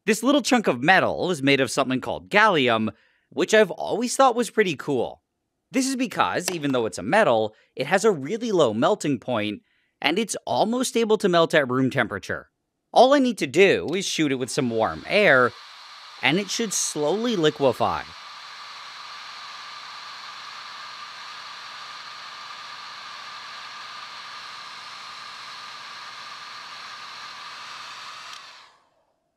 This little chunk of metal is made of something called gallium, which I've always thought was pretty cool. This is because, even though it's a metal, it has a really low melting point, and it's almost able to melt at room temperature. All I need to do is shoot it with some warm air, and it should slowly liquefy.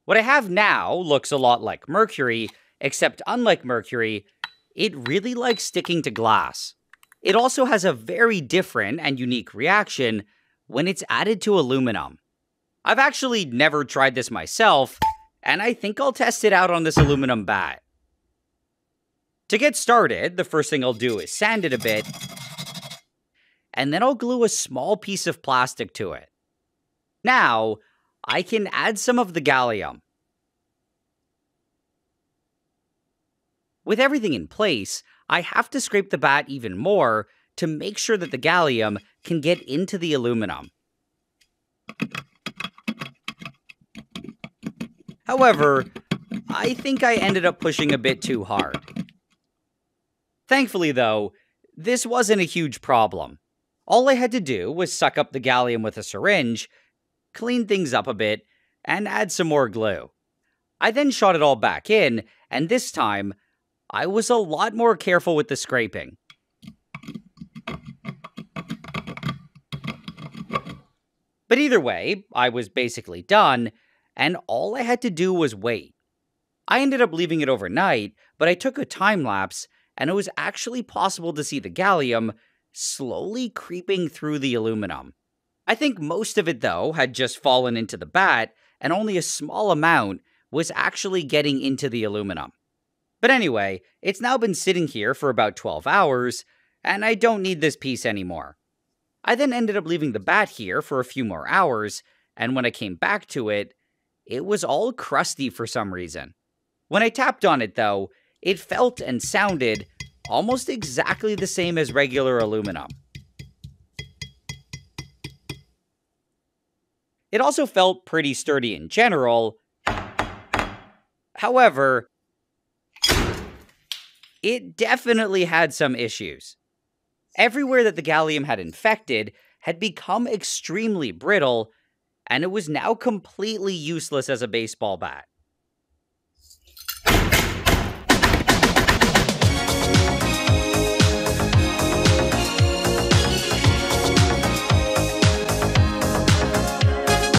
What I have now looks a lot like mercury, except unlike mercury, it really likes sticking to glass. It also has a very different and unique reaction when it's added to aluminum. I've actually never tried this myself, and I think I'll test it out on this aluminum bat. To get started, the first thing I'll do is sand it a bit, and then I'll glue a small piece of plastic to it. Now, I can add some of the gallium. With everything in place, I have to scrape the bat even more to make sure that the gallium can get into the aluminum. However, I think I ended up pushing a bit too hard. Thankfully though, this wasn't a huge problem. All I had to do was suck up the gallium with a syringe, clean things up a bit, and add some more glue. I then shot it all back in, and this time, I was a lot more careful with the scraping. But either way, I was basically done, and all I had to do was wait. I ended up leaving it overnight, but I took a time lapse, and it was actually possible to see the gallium slowly creeping through the aluminum. I think most of it, though, had just fallen into the bat, and only a small amount was actually getting into the aluminum. But anyway, it's now been sitting here for about 12 hours, and I don't need this piece anymore. I then ended up leaving the bat here for a few more hours, and when I came back to it, it was all crusty for some reason. When I tapped on it, though, it felt and sounded almost exactly the same as regular aluminum. It also felt pretty sturdy in general. However, it definitely had some issues. Everywhere that the gallium had infected had become extremely brittle, and it was now completely useless as a baseball bat.